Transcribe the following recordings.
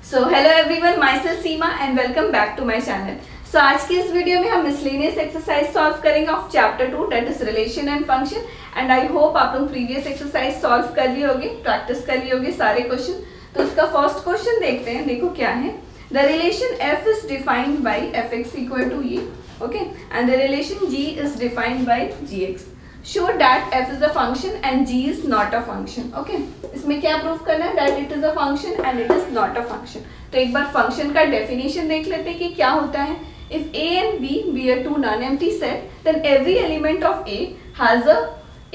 So hello everyone, myself Seema and welcome back to my channel. So आज की इस video में हम मिसलेनियस एक्सरसाइज सॉल्व करेंगे of chapter 2 that is relation and function. And I hope आप लोग previous exercise solve कर लिए होगे, प्रैक्टिस कर लिए होगे सारे क्वेश्चन। तो उसका फर्स्ट क्वेश्चन देखते हैं। देखो क्या है, the relation f is defined by fx equal to ये, okay, and the relation g is defined by gx। Show that f is a function and g is not a function. Okay, इसमें क्या prove करना है? That it is a function and it is not a function. तो एक बार function का definition देख लेते हैं कि क्या होता है। If a and b be a two non-empty set, then every element of a has a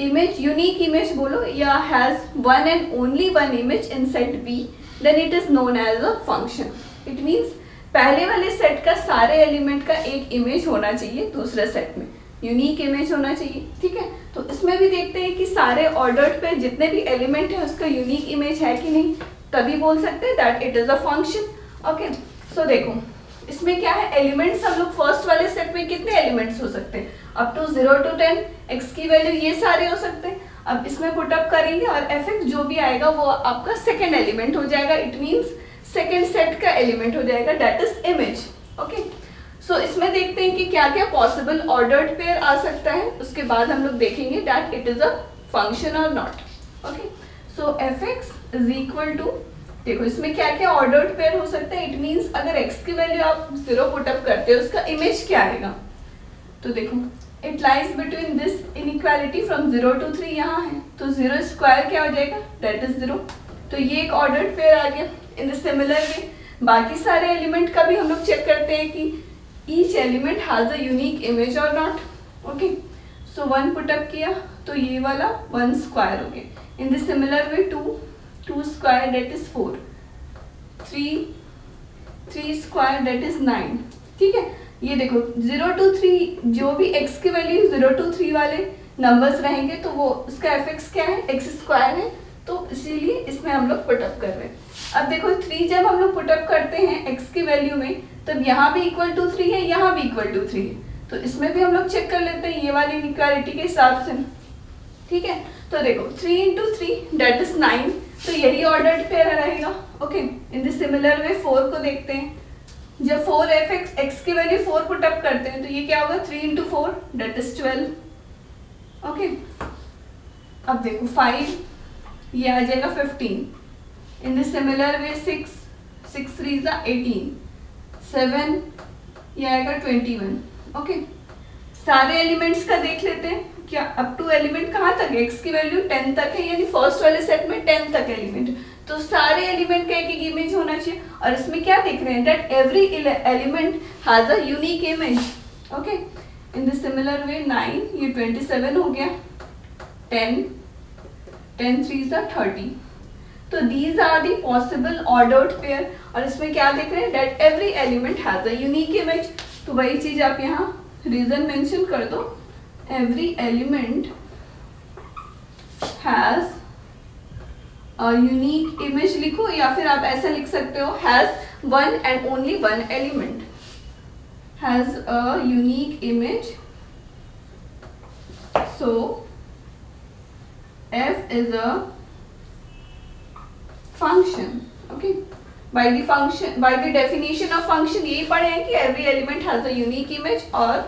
image, unique image बोलो, या has one and only one image in set b, then it is known as a function. It means पहले वाले set का सारे element का एक image होना चाहिए, दूसरे सेट में यूनिक इमेज होना चाहिए। ठीक है, तो इसमें भी देखते हैं कि सारे ऑर्डर्ड पे जितने भी एलिमेंट है उसका यूनिक इमेज है कि नहीं, तभी बोल सकते हैं that it is a function. Okay, so देखो इसमें क्या है, एलिमेंट्स हम लोग फर्स्ट वाले सेट में कितने एलिमेंट्स हो सकते हैं? अप टू 0 to 10, एक्स की वैल्यू ये सारे हो सकते हैं। अब इसमें पुटअप करेंगे और एफ एक्स जो भी आएगा वो आपका सेकेंड एलिमेंट हो जाएगा। इट मीन्स सेकेंड सेट का एलिमेंट हो जाएगा, दैट इज इमेज। ओके, सो इसमें देखते हैं कि क्या क्या पॉसिबल ऑर्डर्ड पेयर आ सकता है, उसके बाद हम लोग देखेंगे that it is a function और not. Okay, so F X is equal to, देखो इसमें क्या क्या ऑर्डर्ड पेयर हो सकते हैं। इट मीन्स अगर x की वैल्यू आप 0 पुटअप करते हो उसका इमेज क्या आएगा? तो देखो it lies between this inequality from 0 to 3 यहाँ है, तो 0 स्क्वायर क्या हो जाएगा? That is 0। तो ये एक ऑर्डर्ड पेयर आ गया। इन द सिमिलर वे बाकी सारे एलिमेंट का भी हम लोग चेक करते हैं कि each element has a unique image or not. Okay, so 1 put up किया तो ये वाला 1 square हो गया। In the similar way 2 square that is 4, 3 square that is 9। ठीक है, ये देखो 0 to 3 जो भी x की वैल्यू 0 to 3 वाले नंबर्स रहेंगे तो वो उसका fx क्या है? x स्क्वायर है, तो इसीलिए इसमें हम लोग पुटअप कर रहे हैं। अब देखो 3 जब हम लोग पुटअप करते हैं x की वैल्यू में, तब यहाँ भी इक्वल टू 3 है, यहाँ भी इक्वल टू 3 है, तो इसमें भी हम लोग चेक कर लेते हैं ये वाली इनइक्वालिटी के हिसाब से। ठीक है, तो देखो 3 into 3 डेट इज 9, तो यही ऑर्डर्ड पेयर रहेगा। ओके, इन द सिमिलर वे 4 को देखते हैं। जब 4 एफ एक्स की वैल्यू 4 पुटअप करते हैं तो ये क्या होगा? 3 into 4 डेट इज 12। ओके, अब देखो 5 ये आ जाएगा 15। इन द सिमिलर वे 6 3 is 18, 7 ये आएगा 21। ओके, सारे एलिमेंट्स का देख लेते हैं। क्या अप टू एलिमेंट कहाँ तक है? x की वैल्यू 10 तक है, यानी फर्स्ट वाले सेट में 10 तक एलिमेंट, तो सारे एलिमेंट का एक एक इमेज होना चाहिए। और इसमें क्या देख रहे हैं? That every element has a unique image. Okay, in the similar वे 9 ये 27 हो गया, 10 3 is 30। तो these are the possible ordered pair. और इसमें क्या देख रहे हैं? That every element has a unique image. तो वही चीज आप यहाँ रीजन मेंशन कर दो, every element has a unique image लिखो, या फिर आप ऐसा लिख सकते हो has one and only one element has a unique image. So f is a function। okay, by the definition of function यही पढ़े हैं कि every element has a unique image और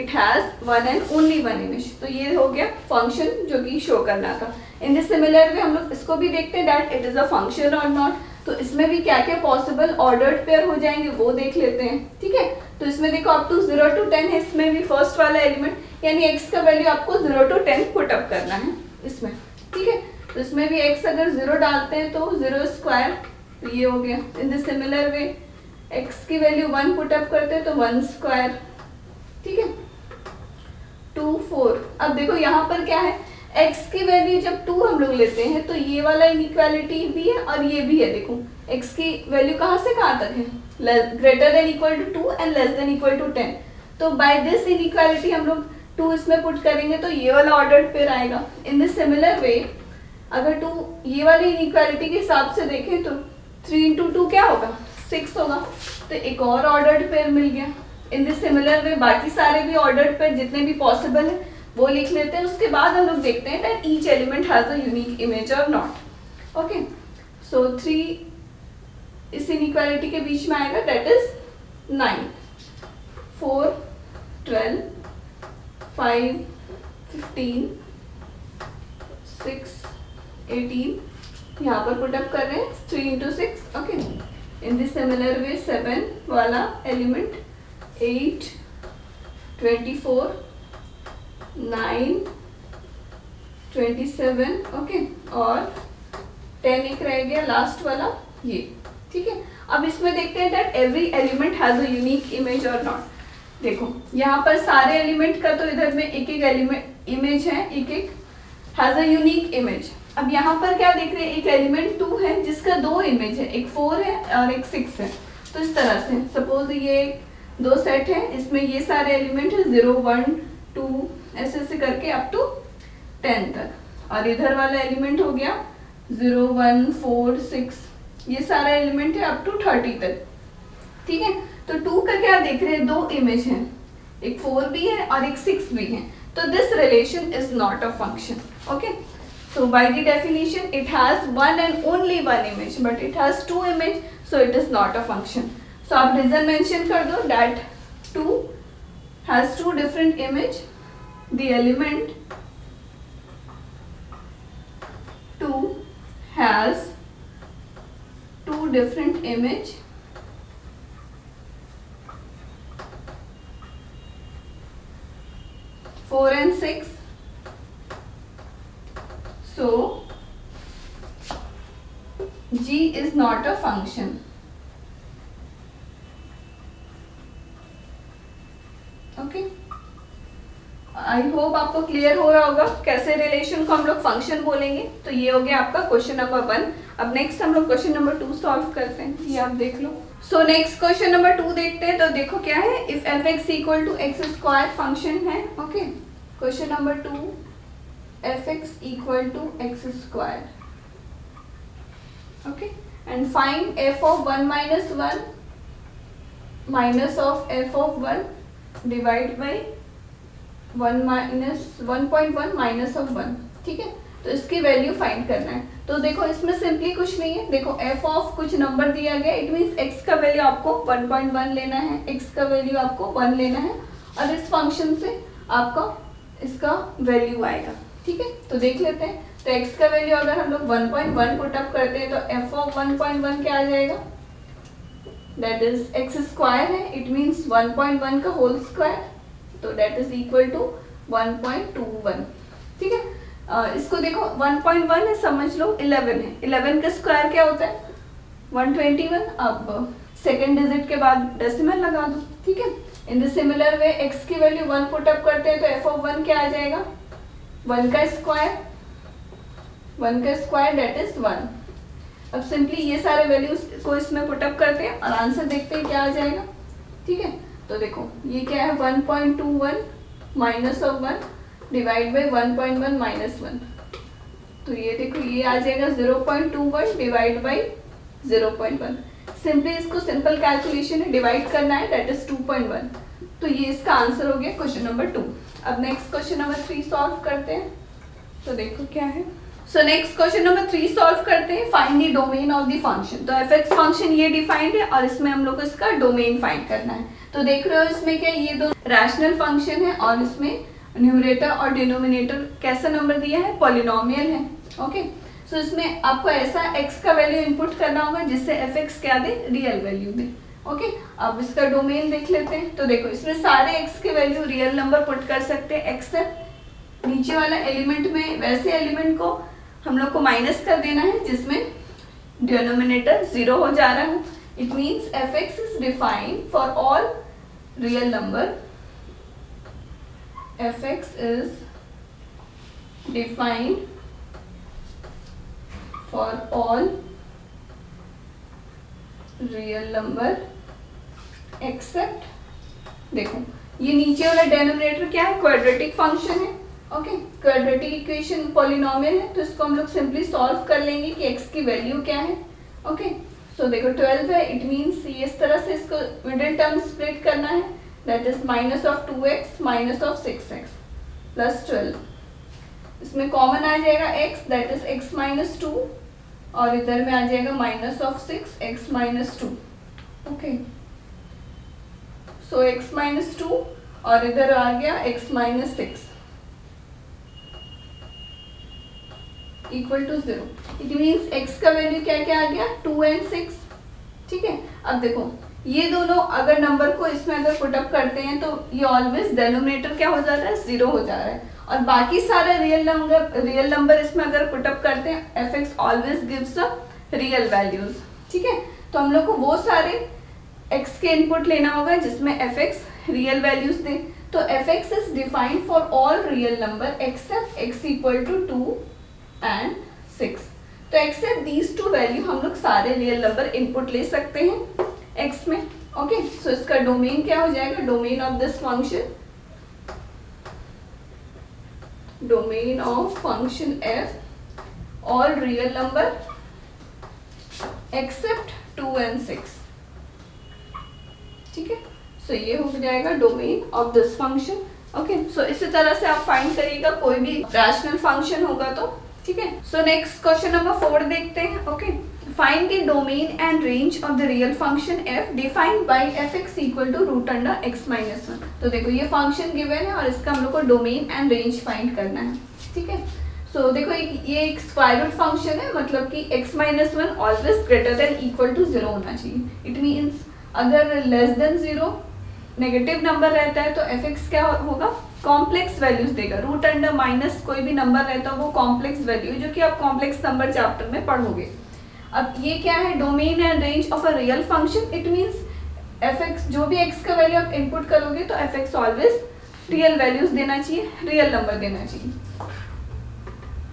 it has one and only one image। तो ये हो गया function जो कि शो करना था। in the similar way हम लोग इसको भी देखते हैं that it is a function or not। तो इसमें भी क्या क्या पॉसिबल ऑर्डर्ड पेयर हो जाएंगे वो देख लेते हैं। ठीक है, तो इसमें देखो अप टू 0 to 10 है, इसमें भी फर्स्ट वाला एलिमेंट यानी x का वैल्यू आपको 0 to 10 पुटअप करना है इसमें। ठीक है, तो इसमें भी x अगर 0 डालते हैं तो 0 स्क्वायर, तो ये हो गया। इन द सिमिलर वे x की वैल्यू 1 पुटअप करते हैं तो 1 स्क्वायर। ठीक है, 2 4। अब देखो यहाँ पर क्या है, x की वैल्यू जब 2 हम लोग लेते हैं तो ये वाला इनइक्वालिटी भी है और ये भी है। देखो x की वैल्यू कहाँ से कहाँ तक है? Greater than equal to 2 and less than equal to 10। तो बाय दिस इनइक्वालिटी हम लोग 2 इसमें पुट करेंगे तो ये वाला ऑर्डर्ड पेयर आएगा। इन द सिमिलर वे अगर 2 ये वाली इनइक्वालिटी के हिसाब से देखें तो 3 into 2 क्या होगा? 6 होगा, तो एक और ऑर्डर्ड पेयर मिल गया। इन द सिमिलर वे बाकी सारे भी ऑर्डर्ड पेयर जितने भी पॉसिबल है वो लिख लेते हैं। उसके बाद हम लोग देखते हैं that each element has a unique image और नॉट। ओके, सो 3 इस इनइक्वालिटी के बीच में आएगा, दैट इज 9, 4, 12, 5, 15, 6, 18 यहाँ पर पुट अप कर रहे हैं 3 into 6. Okay, in the similar वे 7 वाला एलिमेंट 8, 24, 9, 27. ओके, और 10 एक रह गया लास्ट वाला ये. ठीक है, अब इसमें देखते हैं that every element has a unique image और नॉट. देखो यहाँ पर सारे एलिमेंट का तो इधर में एक एक एलिमेंट इमेज है, एक एक हैज अ यूनिक इमेज. अब यहाँ पर क्या देख रहे हैं, एक एलिमेंट 2 है जिसका 2 इमेज है, एक 4 है और एक 6 है. तो इस तरह से सपोज ये 2 सेट है, इसमें ये सारे एलिमेंट है 0, 1, 2 ऐसे ऐसे करके अप टू 10 तक. और इधर वाला एलिमेंट हो गया 0, 1, 4, 6, ये सारा एलिमेंट है अप टू 30 तक. ठीक है, तो 2 का क्या देख रहे हैं, 2 इमेज है, एक 4 भी है और एक 6 भी है. तो this relation is not a function. Okay, so by the definition it has one and only one image, but it has 2 image, so it is not a function. So आप reason mention कर दो that 2 has 2 different image, the element 2 has 2 different image, four and 6. So G is not a function. Okay, I hope आपको clear हो रहा होगा कैसे relation को हम लोग फंक्शन बोलेंगे. तो ये हो गया आपका क्वेश्चन नंबर 1. अब नेक्स्ट हम लोग क्वेश्चन नंबर 2 सॉल्व करते हैं, ये आप देख लो. सो नेक्स्ट क्वेश्चन नंबर 2 देखते हैं. तो देखो क्या है, if F X equal to X square function है. Okay, question number 2, fx equal to x square. Okay, and find f of 1 minus 1 minus of f of 1 divide by 1 minus 1.1 minus of 1. ठीक है, तो इसकी value find करना है. तो देखो इसमें सिंपली कुछ नहीं है. देखो f ऑफ कुछ नंबर दिया गया, इट मीन्स x का वैल्यू आपको 1.1 लेना है, x का वैल्यू आपको 1 लेना है, और इस फंक्शन से आपका इसका वैल्यू आएगा. ठीक है, तो देख लेते हैं. तो x का वैल्यू अगर हम लोग 1.1 पुट अप करते हैं तो f ऑफ 1.1 क्या आ जाएगा, दैट इज x स्क्वायर है, इट मीन्स 1.1 का होल स्क्वायर, तो दैट इज इक्वल टू 1.21. ठीक है, इसको देखो 1.1 है, समझ लो 11 है, 11 का स्क्वायर क्या होता है 121. अब सेकेंड डिजिट के बाद डेसिमल लगा दो. ठीक है, इन द सिमिलर वे x की वैल्यू 1 पुट अप करते हैं तो f ऑफ 1 क्या आ जाएगा, 1 का स्क्वायर, 1 का स्क्वायर दैट इज 1. अब सिंपली ये सारे वैल्यूज को इसमें पुट अप करते हैं और आंसर देखते हैं क्या आ जाएगा. ठीक है, तो देखो ये क्या है 1.21 minus of 1 divide by 1.1 minus 1. तो ये देखो ये आ जाएगा 0.21 डिवाइड बाई 0.1. सिंपली इसको सिंपल कैलकुलेशन है, डिवाइड करना है, दैट इज 2.1. तो ये इसका आंसर हो गया क्वेश्चन नंबर 2. अब नेक्स्ट क्वेश्चन नंबर 3 सॉल्व करते हैं. तो देखो क्या है. सो नेक्स्ट क्वेश्चन नंबर 3 सॉल्व करते हैं. Find the domain of the function. तो एफ एक्स फंक्शन ये डिफाइंड है और इसमें हम लोग को इसका डोमेन फाइंड करना है. तो देख रहे हो इसमें क्या, ये दो रैशनल फंक्शन है और इसमें न्यूमरेटर और डिनोमिनेटर कैसा नंबर दिया है, पॉलिनोमियल है. ओके, सो इसमें आपको ऐसा x का वैल्यू इनपुट करना होगा जिससे एफ एक्स क्या दे, रियल वैल्यू दे. ओके, अब इसका डोमेन देख लेते हैं. तो देखो इसमें सारे x के वैल्यू रियल नंबर पुट कर सकते हैं एक्सेप्ट नीचे वाला एलिमेंट में वैसे एलिमेंट को हम लोग को माइनस कर देना है जिसमें डिनोमिनेटर 0 हो जा रहा है. It means F X is defined for all real number. F X is defined for all real number accept, देखो ये नीचे वाला डिनोमिनेटर क्या है, क्वाड्रेटिक फंक्शन है. ओके, क्वाड्रेटिक इक्वेशन पॉलिनोमियल है, तो इसको हम लोग सिंपली सॉल्व कर लेंगे कि x की वैल्यू क्या है. ओके, सो देखो 12 है, इट मीन्स ये इस तरह से इसको मिडिल टर्म स्प्लिट करना है, that is minus of 2x minus of 6x plus 12. इसमें कॉमन आ जाएगा x, that is x minus 2 और इधर में आ जाएगा -6x-2। ओके, सो x-2 और इधर आ गया x-6 equal to 0। It means x का वैल्यू क्या क्या आ गया, 2 और 6। ठीक है, अब देखो ये दोनों अगर नंबर को इसमें अगर पुटअप करते हैं तो ये ऑलवेज डेनोमिनेटर क्या हो जाता है, 0 हो जा रहा है। और बाकी सारे रियल नंबर इसमें अगर पुटअप करते हैं fx always gives a real values. ठीक है, तो हम लोग को वो सारे x के इनपुट लेना होगा जिसमें fx रियल वैल्यूज दे। तो fx is defined for all real number except x equal to 2 and 6। तो एक्सेप्ट दीज टू वैल्यू हम लोग सारे रियल नंबर इनपुट ले सकते हैं x में। ओके, सो इसका डोमेन क्या हो जाएगा, domain of this function, domain of function f all real number except 2 and 6। ठीक है, सो ये हो जाएगा domain of this function. Okay, so इसी तरह से आप फाइंड करिएगा कोई भी रैशनल फंक्शन होगा तो। ठीक है, सो नेक्स्ट क्वेश्चन नंबर 4 देखते हैं। Okay, find the domain and range of the real function f defined by fx equal to root under x-1। तो देखो ये फंक्शन गिवन है और इसका हम लोग को डोमेन एंड रेंज फाइंड करना है। ठीक है, सो देखो ये एक स्क्वायर रूट फंक्शन है, मतलब कि x-1 always greater than equal to 0 होना चाहिए। इट मीन्स अगर लेस देन 0 नेगेटिव नंबर रहता है तो fx क्या होगा, कॉम्प्लेक्स वैल्यूज देगा। रूट अंडर माइनस कोई भी नंबर रहता है वो कॉम्प्लेक्स वैल्यू, जो कि आप कॉम्प्लेक्स नंबर चैप्टर में पढ़ोगे। अब ये क्या है, domain and range of a real function. It means fx जो भी x का वैल्यू आप इनपुट करोगे तो fx ऑलवेज रियल वैल्यूज देना चाहिए, रियल नंबर देना चाहिए।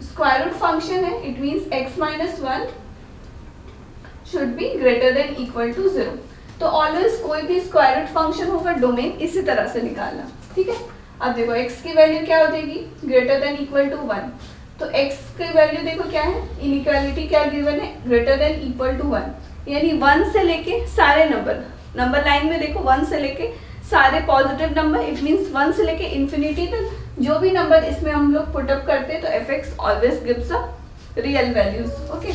स्क्वायर रूट फंक्शन है, it means x-1 should be greater than equal to 0। तो ऑलवेज कोई भी स्क्वायर रूट फंक्शन होगा डोमेन इसी तरह से निकालना। ठीक है, अब देखो x की वैल्यू क्या हो जाएगी, ग्रेटर देन इक्वल टू 1। तो x की वैल्यू देखो क्या है, इनइक्वालिटी क्या गिवन है, ग्रेटर देन इक्वल टू 1, यानी 1 से लेके सारे नंबर लाइन में देखो 1 से लेके सारे पॉजिटिव नंबर, इट मीन्स 1 से लेके इन्फिनिटी तक जो भी नंबर इसमें हम लोग पुटअप करते हैं तो fx always gives a real values. Okay,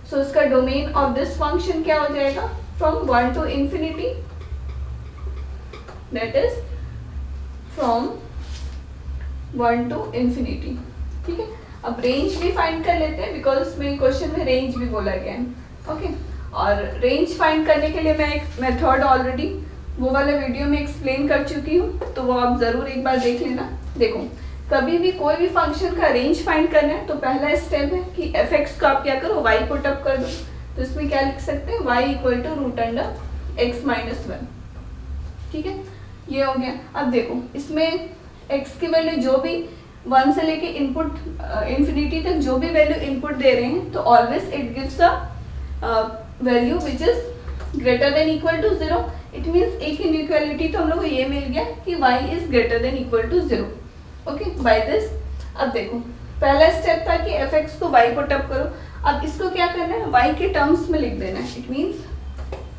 so इसका डोमेन ऑफ दिस फंक्शन क्या हो जाएगा, from 1 to infinity, that is from 1 to infinity। ठीक है, अब रेंज भी फाइंड कर लेते हैं बिकॉज इसमें क्वेश्चन में रेंज भी बोला गया है। ओके, और रेंज फाइंड करने के लिए मैं एक मेथड ऑलरेडी वो वाला वीडियो में एक्सप्लेन कर चुकी हूँ, तो वो आप ज़रूर एक बार देख लेना। देखो कभी भी कोई भी फंक्शन का रेंज फाइंड करना है तो पहला स्टेप है कि fx को आप क्या करो, y पुटअप कर दो। तो इसमें क्या लिख सकते हैं, y equal to root under x-1। ठीक है, ये हो गया। अब देखो इसमें x की वैल्यू जो भी 1 से लेके इनपुट इन्फिनिटी तक जो भी वैल्यू इनपुट दे रहे हैं तो always it gives a value which is greater than equal to 0। It means एक इनइक्वालिटी तो हम लोग को ये मिल गया कि y is greater than equal to 0। Okay, by this अब देखो पहला स्टेप था कि fx को y पुटअप करो। अब इसको क्या करना है, y के टर्म्स में लिख देना है। It means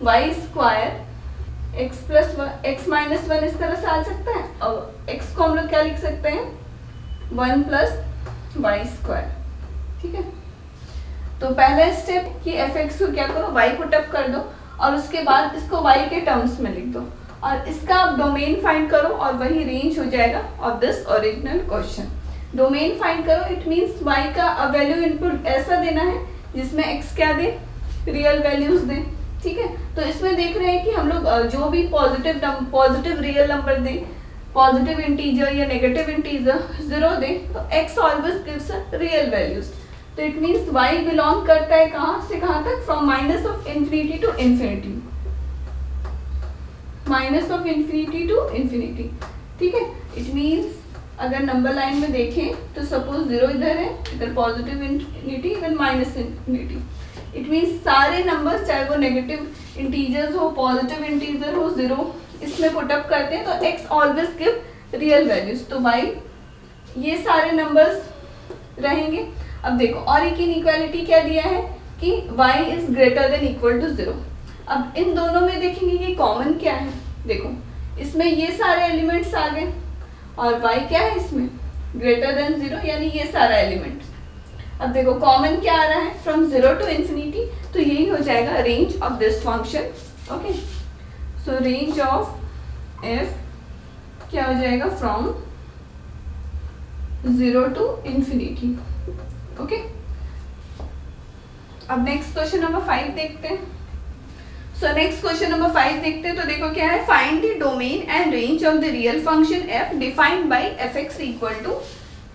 y square x plus x-1 इस तरह से आ सकता है, और x को हम लोग क्या लिख सकते हैं, 1 प्लस वाई स्क्वायर। ठीक है, तो पहला स्टेप कि fx को क्या करो, y पुटअप कर दो और उसके बाद इसको y के टर्म्स में लिख दो और इसका आप डोमेन फाइंड करो और वही रेंज हो जाएगा of this original question. Domain find करो, इट मीन्स y का वैल्यू इनपुट ऐसा देना है जिसमें x क्या दे, रियल वैल्यूज दे। ठीक है, तो इसमें देख रहे हैं कि हम लोग जो भी पॉजिटिव रियल नंबर दें, पॉजिटिव इंटीजर या नेगेटिव इंटीजर 0 दें, तो x always gives real values. तो इट मीन्स y बिलोंग करता है कहाँ से कहाँ तक, from minus of infinity to infinity, minus of infinity to infinity. ठीक है, इट मीन्स अगर नंबर लाइन में देखें तो सपोज 0 इधर है, इधर पॉजिटिव इन्फिनिटी, इधर माइनस इन्फिनिटी। इट मीन्स सारे नंबर्स चाहे वो नेगेटिव इंटीजर्स हो, पॉजिटिव इंटीजर हो, 0 इसमें पुटअप करते हैं तो x always give real values. तो y ये सारे नंबर्स रहेंगे। अब देखो और एक इनइक्वालिटी क्या दिया है कि y is greater than equal to 0। अब इन दोनों में देखेंगे कि कॉमन क्या है, देखो इसमें ये सारे एलिमेंट्स आ गए और y क्या है इसमें, ग्रेटर देन 0, यानी ये सारा एलिमेंट। अब देखो कॉमन क्या आ रहा है फ्रॉम 0 टू इंफिनिटी, तो यही हो जाएगा range of this function. Okay, so range of F क्या हो जाएगा फ्रॉम 0 टू इंफिनिटी। ओके, अब नेक्स्ट क्वेश्चन नंबर 5 देखते हैं। सो नेक्स्ट क्वेश्चन नंबर 5 देखते हैं। तो देखो क्या है, find the domain and range of the real function F defined by F X equal to,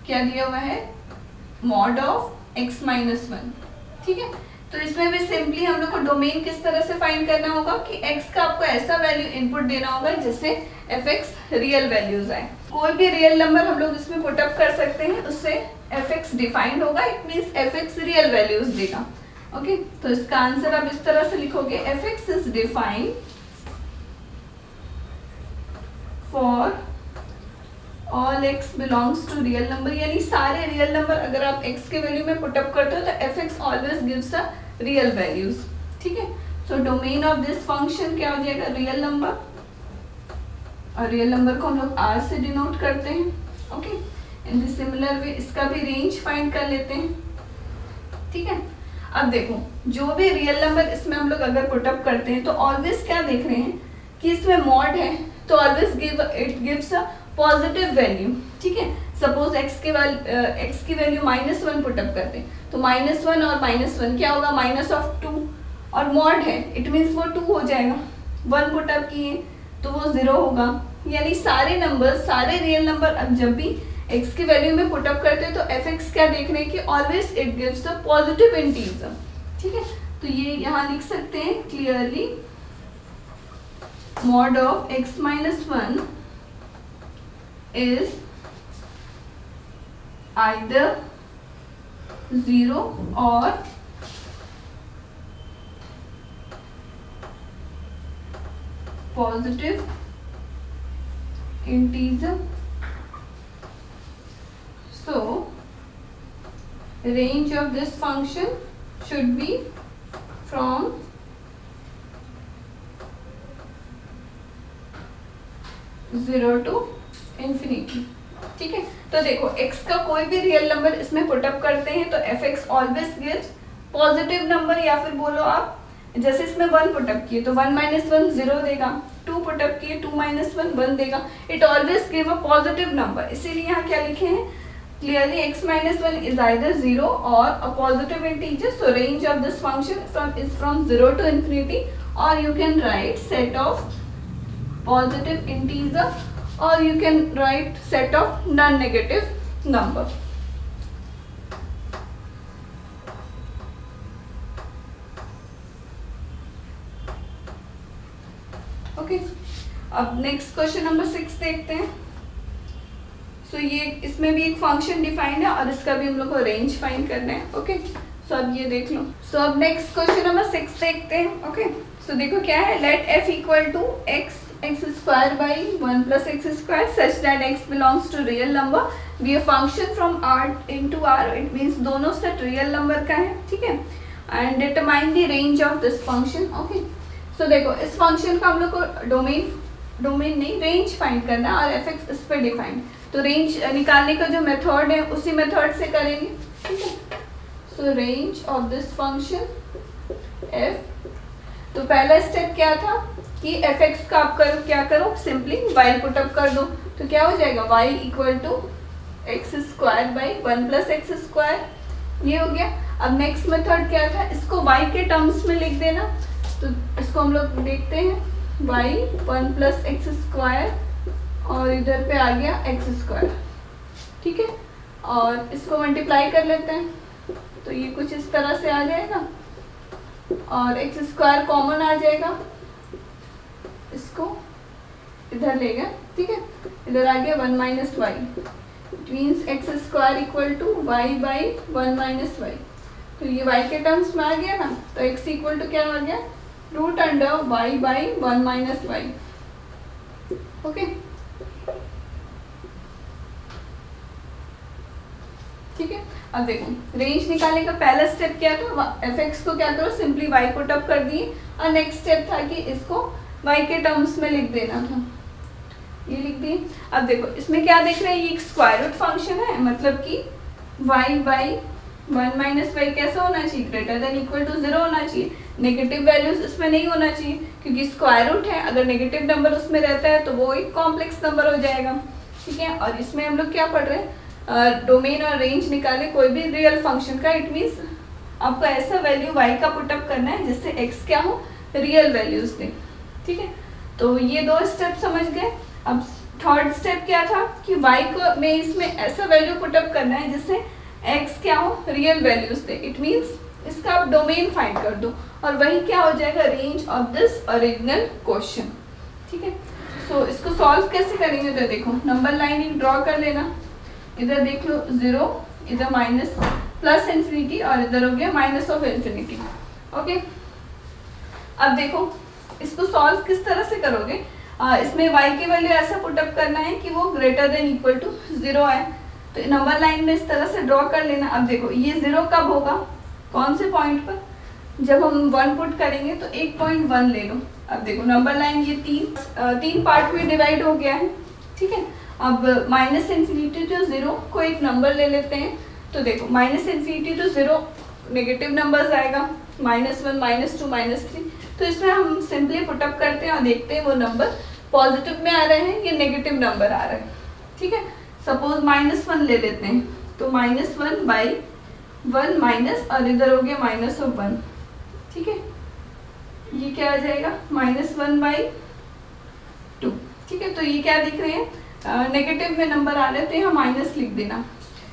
क्या दिया हुआ है, mod of X minus one. ठीक है, तो इसमें भी सिंपली हम लोग को डोमेन किस तरह से फाइंड करना होगा कि x का आपको ऐसा वैल्यू इनपुट देना होगा जिससे एफ एक्स रियल वैल्यूज आए। कोई भी रियल नंबर हम लोग इसमें पुट अप कर सकते हैं, उससे एफ एक्स डिफाइंड होगा, it means F X real values देगा। ओके, तो इसका आंसर आप इस तरह से लिखोगे, F X is defined for all x belongs to real number, यानी सारे रियल नंबर अगर आप x के वैल्यू में पुट अप करते हो तो F x always gives a real values. ठीक है, so domain of this function क्या हो जाएगा, रियल नंबर, और रियल नंबर को हम लोग r से डिनोट करते हैं। ओके, इन द सिमिलर वे इसका भी रेंज फाइंड कर लेते हैं। ठीक है, अब देखो जो भी रियल नंबर इसमें हम लोग अगर पुट अप करते हैं तो ऑलवेज क्या देख रहे हैं कि इसमें मॉड है, तो always it gives a positive value. ठीक है, सपोज x की वैल्यू -1 पुट अप करते हैं तो -1 और -1 क्या होगा, -2, और मॉड है इट मीन्स वो 2 हो जाएगा। 1 पुट अप किए तो वो 0 होगा, यानी सारे नंबर, सारे रियल नंबर अब जब भी x की वैल्यू में पुट अप करते हैं तो एफ एक्स क्या देख रहे हैं कि always it gives a positive integer. ठीक है, तो ये यहाँ लिख सकते हैं clearly, mod of x minus 1 is either 0 or positive integer. So range of this function should be from 0 to infinity. ठीक है, तो देखो x का कोई भी रियल नंबर इसमें पुट अप करते हैं तो F x always gives positive number, या फिर बोलो आप जैसे इसमें 1 पुट अप किए तो 1 - 1 0 देगा, 2 पुट अप किए 2 - 1 1 देगा, it always give a positive number. इसीलिए यहाँ क्या लिखे हैं क्लियरली, x - 1 इज आइदर 0 और a positive integer, so range of this function is from 0 to infinity, और you can write set of positive integer or you can write set of non-negative number. Okay, अब next question number 6 देखते हैं। सो ये इसमें भी एक function defined है और इसका भी हम लोग को रेंज फाइंड करना है। ओके, सो अब ये देख लो। सो अब नेक्स्ट क्वेश्चन नंबर 6 देखते हैं। ओके, सो देखो क्या है, let f equal to x square by 1 plus x square such that x belongs to real number be a function from R into R, it means दोनों set real number का है। ठीक है, and determine the range of this function. Okay, so देखो इस function का हम लोग को डोमेन नहीं रेंज फाइंड करना है और एफ एक्स इस पर डिफाइंड, तो रेंज निकालने का जो मेथड है उसी मेथड से करेंगे। ठीक है, सो range of this function F, तो पहला स्टेप क्या था कि एफ एक्स का आप करो क्या करो, सिंपली y पुट अप कर दो, तो क्या हो जाएगा y equal to X square by 1 plus X square, ये हो गया। अब नेक्स्ट मेथड क्या था, इसको y के टर्म्स में लिख देना, तो इसको हम लोग देखते हैं y 1 प्लस एक्स स्क्वायर और इधर पे आ गया एक्स स्क्वायर। ठीक है, और इसको मल्टीप्लाई कर लेते हैं तो ये कुछ इस तरह से आ जाएगा और एक्स स्क्वायर कॉमन आ जाएगा, इसको इधर ले गए। ठीक है, इधर आ गया 1 minus Y, it means X square equal to Y by 1 minus Y, तो ये y के टर्म्स में आ गया ना, तो x इक्वल टू क्या आ गया, root under y by 1 minus Y. Okay, ठीक है, अब देखो रेंज निकालने का पहला स्टेप क्या था, एफ एक्स को क्या करो सिंपली y पुट अप कर दिए, और नेक्स्ट स्टेप था कि इसको y के टर्म्स में लिख देना था, ये लिख दिए। अब देखो इसमें क्या देख रहे हैं, ये एक स्क्वायर रूट फंक्शन है, मतलब कि y बाई 1 माइनस वाई कैसा होना चाहिए, ग्रेटर देन इक्वल टू 0 होना चाहिए। नेगेटिव वैल्यूज इसमें नहीं होना चाहिए क्योंकि स्क्वायर रूट है, अगर नेगेटिव नंबर उसमें रहता है तो वो एक कॉम्प्लेक्स नंबर हो जाएगा, ठीक है। और इसमें हम लोग क्या पढ़ रहे हैं, डोमेन और रेंज निकाले कोई भी रियल फंक्शन का। इट मीन्स आपको ऐसा वैल्यू y का पुटअप करना है जिससे x क्या हो, रियल वैल्यूज दे, ठीक है। तो ये 2 स्टेप समझ गए। अब थर्ड स्टेप क्या था कि y को में इसमें ऐसा वैल्यू पुटअप करना है जिससे x क्या हो, real values they. It means इसका आप डोमेन फाइंड कर दो और वही क्या हो जाएगा, range of this original question, ठीक है। सो इसको सॉल्व कैसे करेंगे, तो देखो नंबर लाइन ड्रॉ कर लेना। इधर देख लो 0, इधर माइनस प्लस इन्फिनिटी और इधर हो गया माइनस ऑफ इन्फिनिटी, ओके। अब देखो इसको सॉल्व किस तरह से करोगे, इसमें y की वैल्यू ऐसा पुटअप करना है कि वो ग्रेटर देन इक्वल टू 0 है। तो नंबर लाइन में इस तरह से ड्रॉ कर लेना। अब देखो ये 0 कब होगा, कौन से पॉइंट पर, जब हम 1 पुट करेंगे तो 1.1 ले लो। अब देखो नंबर लाइन ये तीन पार्ट में डिवाइड हो गया है, ठीक है। अब माइनस इन्फिनिटी टू 0 को एक नंबर ले लेते हैं। तो देखो minus infinity to 0 negative numbers आएगा, -1, -2, -3। तो इसमें हम सिंपली पुटअप करते हैं और देखते हैं वो नंबर पॉजिटिव में आ रहे हैं या नेगेटिव नंबर आ रहे हैं, ठीक है। सपोज -1 ले लेते हैं, तो -1/1 माइनस और इधर हो गया -1, ठीक है। ये क्या आ जाएगा, -1/2, ठीक है। तो ये क्या दिख रहे हैं, नेगेटिव में नंबर आ रहे हैं तो यहाँ माइनस लिख देना।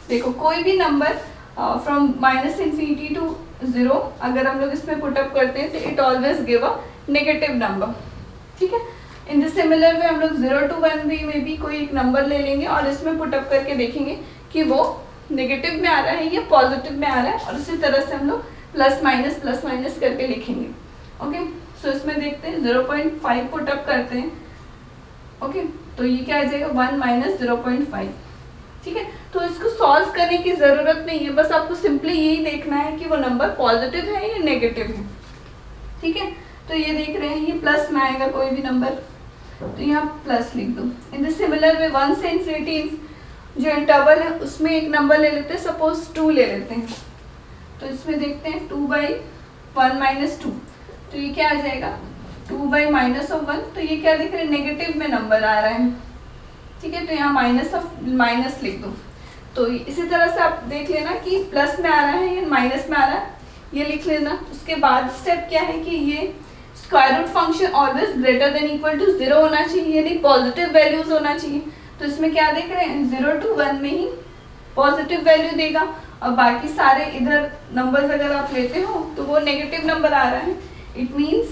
देखो कोई भी नंबर फ्रॉम -इन्फिनिटी टू 0 अगर हम लोग इसमें पुटअप करते हैं तो it always give a negative number, ठीक है। इन द सिमिलर वे हम लोग 0 to 1 में भी कोई एक नंबर ले लेंगे और इसमें पुटअप करके देखेंगे कि वो नेगेटिव में आ रहा है या पॉजिटिव में आ रहा है, और उसी तरह से हम लोग प्लस माइनस करके लिखेंगे, ओके। सो इसमें देखते हैं 0.5 पुटअप करते हैं, ओके। तो ये क्या आ जाएगा, 1 - 0.5, ठीक है। तो इसको सॉल्व करने की जरूरत नहीं है, बस आपको सिंपली यही देखना है कि वो नंबर पॉजिटिव है या नेगेटिव है, ठीक है। तो ये देख रहे हैं ये प्लस में आएगा कोई भी नंबर, तो यहाँ प्लस लिख दो। इन द सिमिलर वे 1 से इन्फिनिटी जो इंटरवल है उसमें एक नंबर ले लेते हैं, सपोज 2 ले लेते हैं। तो इसमें देखते हैं 2/1 - 2, तो ये क्या आ जाएगा 2/-1। तो ये क्या दिख रहा है, नेगेटिव में नंबर आ रहा है, ठीक है। तो यहाँ माइनस लिख दो। तो इसी तरह से आप देख लेना कि प्लस में आ रहा है या माइनस में आ रहा है, ये लिख लेना। उसके बाद स्टेप क्या है कि ये square root function always greater than equal to 0 होना चाहिए, यानी पॉजिटिव वैल्यूज होना चाहिए। तो इसमें क्या देख रहे हैं, 0 to 1 में ही पॉजिटिव वैल्यू देगा और बाकी सारे इधर नंबर्स अगर आप लेते हो तो वो नेगेटिव नंबर आ रहा है। इट मीन्स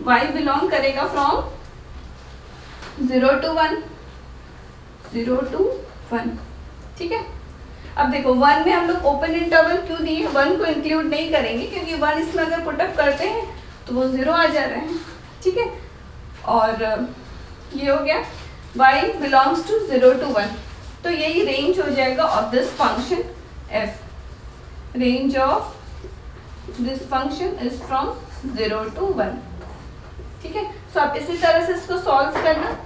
y बिलोंग करेगा फ्रॉम 0 to 1, ठीक है। अब देखो 1 में हम लोग ओपन इंटरवल क्यों दिए, 1 को इंक्लूड नहीं करेंगे क्योंकि 1 इसमें अगर पुटअप करते हैं तो वो 0 आ जा रहे हैं, ठीक है। और ये हो गया y बिलोंग्स टू 0 to 1, तो यही रेंज हो जाएगा of this function f। Range of this function is from 0 to 1, ठीक है। सो आप इसी तरह से इसको सॉल्व करना।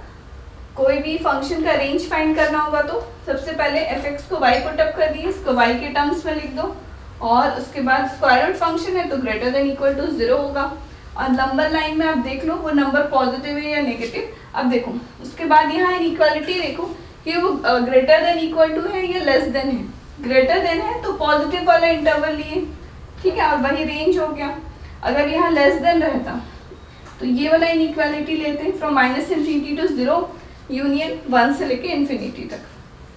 कोई भी फंक्शन का रेंज फाइंड करना होगा तो सबसे पहले fx को y पुटअप कर दिए, इसको y के टर्म्स में लिख दो, और उसके बाद स्क्वायर रूट फंक्शन है तो ग्रेटर देन इक्वल टू 0 होगा। और नंबर लाइन में आप देख लो वो नंबर पॉजिटिव है या नेगेटिव। अब देखो उसके बाद यहाँ इनइक्वालिटी देखो कि वो ग्रेटर देन इक्वल टू है या लेस देन है। ग्रेटर देन है तो पॉजिटिव वाला इंटरवल लिए, ठीक है, और वही रेंज हो गया। अगर यहाँ लेस देन रहता तो ये वाला इनइक्वालिटी लेते हैं फ्रॉम -इन्फिनिटी टू 0 यूनियन 1 से लेके इन्फिनिटी तक,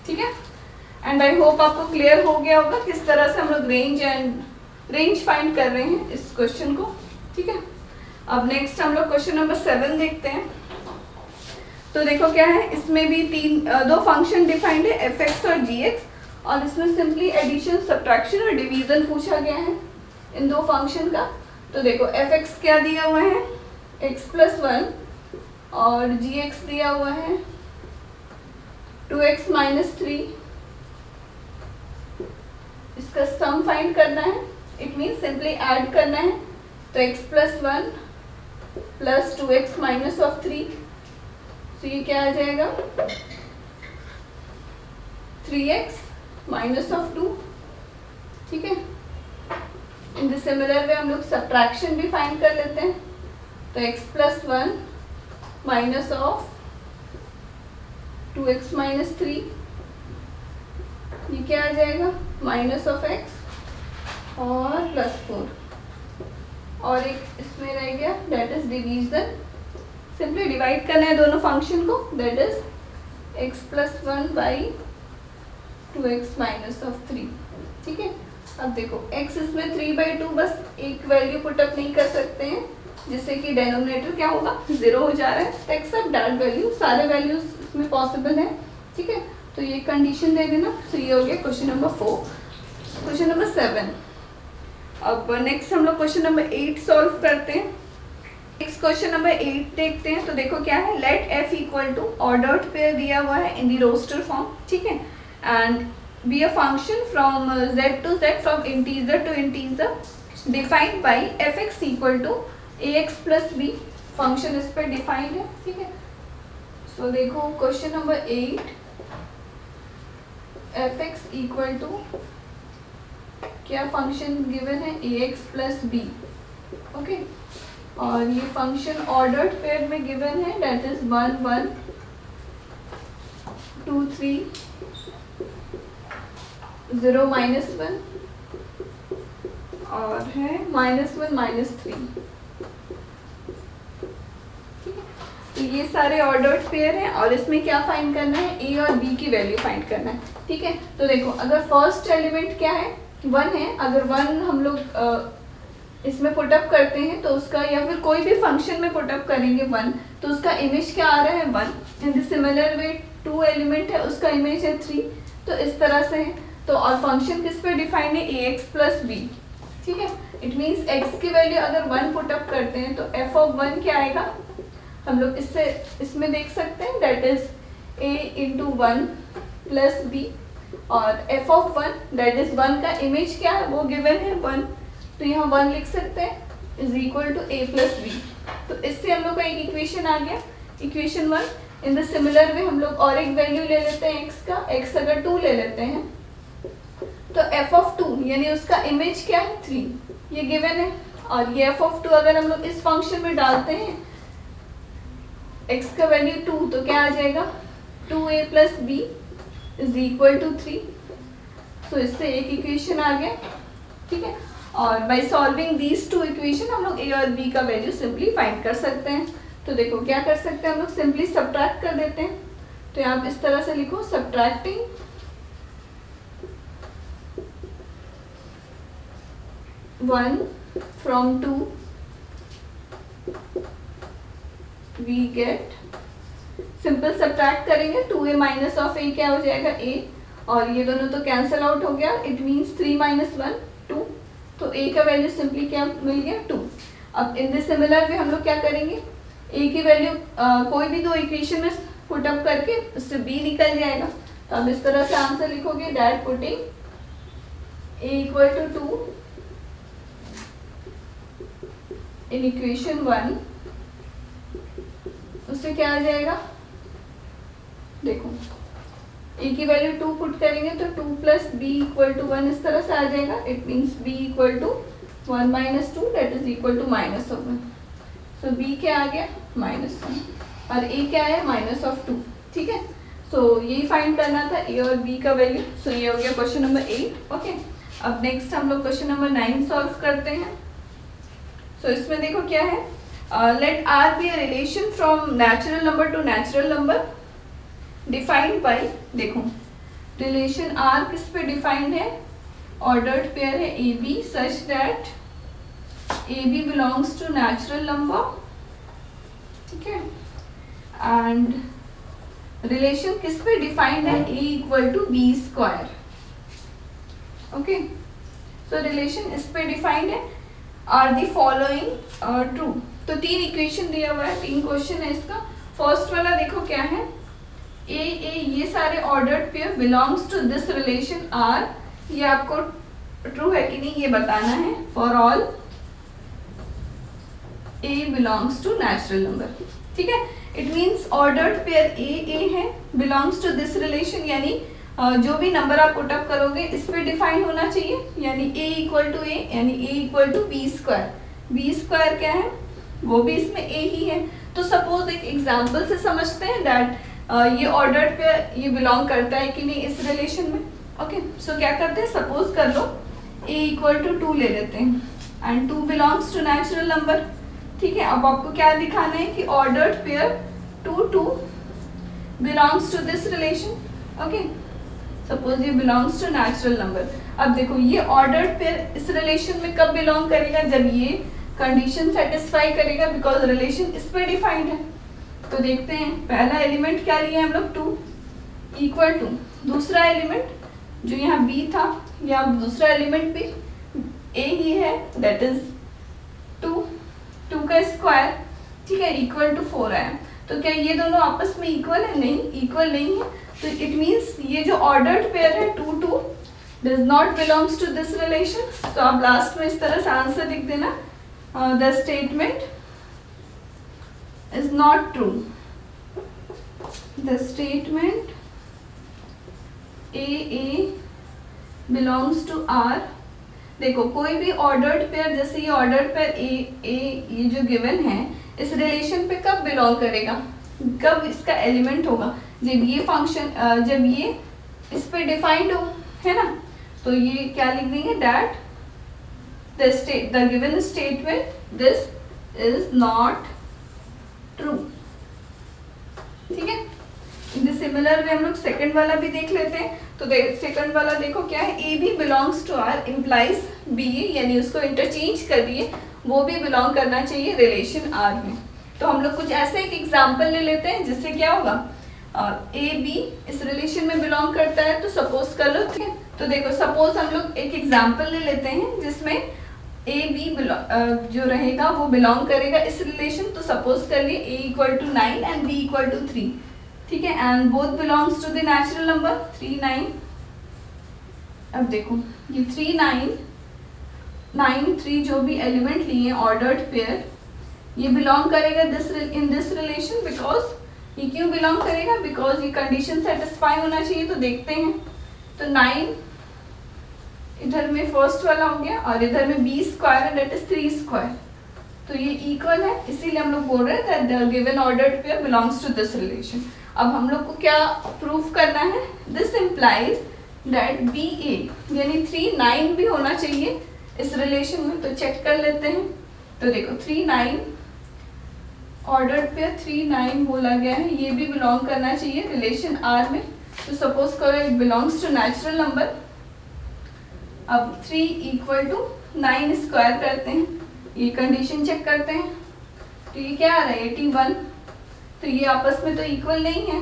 ठीक है। एंड आई होप आपको क्लियर हो गया होगा किस तरह से हम लोग रेंज फाइंड कर रहे हैं इस क्वेश्चन को, ठीक है। अब नेक्स्ट हम लोग क्वेश्चन नंबर 7 देखते हैं। तो देखो क्या है, इसमें भी दो फंक्शन डिफाइंड है fx और gx, और इसमें सिंपली एडिशन, सब्ट्रैक्शन और डिवीजन पूछा गया है इन दो फंक्शन का। तो देखो fx क्या दिया हुआ है, x + 1, और gx दिया हुआ है 2x - 3। इसका सम फाइंड करना है, इट मीन्स सिंपली ऐड करना है। तो x + 1 + 2x - 3, तो ये क्या आ जाएगा 3x - 2, ठीक है। इन द सिमिलर वे हम लोग सब्ट्रैक्शन भी फाइंड कर लेते हैं। तो x plus 1 minus of 2x minus 3, ये क्या आ जाएगा, माइनस ऑफ x और प्लस 4, और एक इसमें रह गया that is division. Simply divide करना है दोनों फंक्शन को, that is x plus 1 by 2x minus of 3। ठीक है, अब देखो x इसमें 3/2, बस एक वैल्यू पुटअप नहीं कर सकते हैं जिससे कि डेनोमिनेटर क्या होगा, 0 हो जा रहा है। तो एक्सेप्ट दैट वैल्यू, सारे वैल्यूज इसमें पॉसिबल है। ठीक है, तो ये कंडीशन दे देना। तो ये हो गया क्वेश्चन नंबर 4। Question number 7। अब नेक्स्ट हम लोग क्वेश्चन नंबर 8 सॉल्व करते हैं। नेक्स्ट क्वेश्चन नंबर 8 देखते हैं। तो देखो क्या है, let f equal to ordered pair दिया हुआ है इन दी रोस्टर फॉर्म। ठीक है, and be a function from z to z, from integer to integer, defined by fx equal to ax plus b। Function इस पर defined है। ठीक है, सो देखो question number 8, fx equal to क्या function given है, ax प्लस b। ओके, और ये फंक्शन ऑर्डर्ड पेयर में गिवन है, दैट इज 1 1 2 3 0 माइनस 1 और है -1 -3। तो ये सारे ऑर्डर्ड पेयर हैं और इसमें क्या फाइंड करना है, a और b की वैल्यू फाइंड करना है। ठीक है, तो देखो अगर फर्स्ट एलिमेंट क्या है, 1 है, अगर 1 हम लोग इसमें पुटअप करते हैं तो उसका, या फिर कोई भी फंक्शन में पुटअप करेंगे 1, तो उसका इमेज क्या आ रहा है, 1। इन द सिमिलर वे 2 एलिमेंट है, उसका इमेज है 3। तो इस तरह से है। तो और फंक्शन किस पे डिफाइंड है, ax प्लस b। ठीक है, इट मीन्स x की वैल्यू अगर 1 पुटअप करते हैं तो f ऑफ 1 क्या आएगा, हम लोग इसमें देख सकते हैं, that is a into 1 plus b, और f ऑफ 1 दैट इज 1 का इमेज क्या है, वो गिवन है 1, तो यहाँ 1 लिख सकते हैं, is equal to a plus b। तो इससे हम लोग का एक इक्वेशन आ गया, इक्वेशन 1। इन द सिमिलर वे हम लोग और एक वैल्यू ले लेते हैं x का, x अगर 2 ले लेते हैं तो f ऑफ 2 यानी उसका इमेज क्या है, 3, ये गिवन है। और ये f ऑफ 2 अगर हम लोग इस फंक्शन में डालते हैं, x का वैल्यू 2, तो क्या आ जाएगा, 2a plus b is equal to 3। So इससे एक इक्वेशन आ गया। ठीक है, और बाय सॉल्विंग दीज 2 इक्वेशन हम लोग a और b का वैल्यू सिंपली फाइंड कर सकते हैं। तो देखो क्या कर सकते हैं, हम लोग सिंपली सब्ट्रैक्ट कर देते हैं। तो आप इस तरह से लिखो, subtracting 1 from 2 we get, simple subtract करेंगे, 2a माइनस ऑफ a क्या हो जाएगा, a, और ये दोनों तो कैंसिल आउट हो गया, इट मीन्स 3 माइनस 1 2, तो a का वैल्यू सिंपली क्या मिल गया, 2। अब इन द सिमिलर वे हम लोग क्या करेंगे, a की वैल्यू कोई भी 2 इक्वेशन में पुटअप करके उससे b निकल जाएगा। तो अब इस तरह से आंसर लिखोगे, that putting a equal to 2 in equation 1, उससे क्या आ जाएगा, देखो a की वैल्यू 2 पुट करेंगे तो 2 प्लस b इक्वल टू 1 इस तरह से आ जाएगा। It means b equal to 1 minus 2 that is equal to minus of 1। So b क्या आ गया, -1, और a क्या है, माइनस ऑफ 2। ठीक है, सो यही फाइंड करना था a और b का वैल्यू। सो ये हो गया क्वेश्चन नंबर 8। ओके, अब नेक्स्ट हम लोग क्वेश्चन नंबर 9 सॉल्व करते हैं। सो इसमें देखो क्या है, let r be a relation from natural number to natural number, defined by, देखो रिलेशन r किस पे डिफाइंड है, ऑर्डर्ड पेयर है AB such that AB belongs to natural number. ठीक है, एंड रिलेशन किस पे डिफाइंड है, A equal to B square. Okay, so relation इस पे डिफाइंड है, आर दी फॉलोइंग ट्रू। तो 3 इक्वेशन दिया हुआ है, 3 क्वेश्चन है इसका। फर्स्ट वाला देखो क्या है, ए ये सारे ordered pair belongs to this relation R, ये आपको ट्रू है कि नहीं ये बताना है। For all a belongs to natural number. ठीक है, it means ordered pair a है, बिलोंग्स टू दिस रिलेशन, यानी जो भी नंबर आप पुटअप करोगे इस पे डिफाइन होना चाहिए, यानी a इक्वल टू ए यानी a equal to B square. B square क्या है, वो भी इसमें a ही है। तो सपोज एक एग्जांपल से समझते हैं दैट ये ऑर्डर्ड पे ये बिलोंग करता है कि नहीं इस रिलेशन में। ओके, सो क्या करते हैं, सपोज कर लो a इक्वल टू 2 ले लेते हैं and 2 belongs to natural number. ठीक है, अब आपको क्या दिखाना है कि ordered pair 2 belongs to this relation. Okay, suppose ये बिलोंग्स टू नेचुरल नंबर। अब देखो ये ऑर्डर्ड पेयर इस रिलेशन में कब बिलोंग करेगा, जब ये कंडीशन सेटिस्फाई करेगा, बिकॉज रिलेशन इस पे डिफाइंड है। तो देखते हैं, पहला एलिमेंट क्या लिया हम लोग 2 इक्वल टू, दूसरा एलिमेंट जो यहाँ b था या दूसरा एलिमेंट भी a ही है, दैट इज 2 का स्क्वायर। ठीक है, इक्वल टू 4 आया। तो क्या ये दोनों आपस में इक्वल है, नहीं इक्वल नहीं है। तो इट मीन्स ये जो ऑर्डर्ड पेयर है 2 does not belongs to this relation. तो आप लास्ट में इस तरह से आंसर लिख देना, the statement is not true, the statement a belongs to R. देखो कोई भी ऑर्डर्ड पेयर, जैसे ये ऑर्डर्ड पेयर ए ये जो गिवन है इस रिलेशन पे कब बिलोंग करेगा, कब इसका एलिमेंट होगा, जब ये फंक्शन जब ये इस पे डिफाइंड हो, है ना। तो ये क्या लिख देंगे, that the given statement this is not true. ठीक है, इन द सिमिलर वे हम लोग सेकंड वाला भी देख लेते हैं। तो सेकंड वाला देखो क्या है, a b belongs to R implies b, यानी उसको इंटरचेंज कर दिए, वो भी बिलोंग करना चाहिए रिलेशन आर में। तो हम लोग कुछ ऐसे एक एग्जांपल ले लेते हैं जिससे क्या होगा, ए बी इस रिलेशन में बिलोंग करता है। तो सपोज कर लो, ठीक है। तो देखो सपोज हम लोग एक एग्जांपल ले लेते हैं जिसमें ए बी जो रहेगा वो बिलोंग करेगा इस रिलेशन। तो सपोज कर लिए a equal to 9 and b equal to 3। ठीक है, and both belongs to the natural number 3 9। अब देखो ये 3 9 3 जो भी एलिमेंट लिए ऑर्डर्ड पेयर, ये बिलोंग करेगा इन दिस रिलेशन। बिकॉज ये क्यों बिलोंग करेगा, बिकॉज ये कंडीशन सेटिस्फाई होना चाहिए। तो देखते हैं, तो 9 इधर में फर्स्ट वाला हो गया और इधर में b स्क्वायर है, दैट इज 3 स्क्वायर। तो ये इक्वल है, इसीलिए हम लोग बोल रहे हैं that the given ordered pair belongs to this relation. अब हम लोग को क्या प्रूफ करना है, this implies that b a यानी 3 9 भी होना चाहिए इस रिलेशन में। तो चेक कर लेते हैं। तो देखो 3 9 ऑर्डर्ड पेयर 3 9 बोला गया है, ये भी बिलोंग करना चाहिए रिलेशन आर में। तो सपोज करो it belongs to natural number. अब 3 इक्वल टू 9 स्क्वायर करते हैं, ये कंडीशन चेक करते हैं। तो ये क्या आ रहा है 81। तो ये आपस में तो इक्वल नहीं है।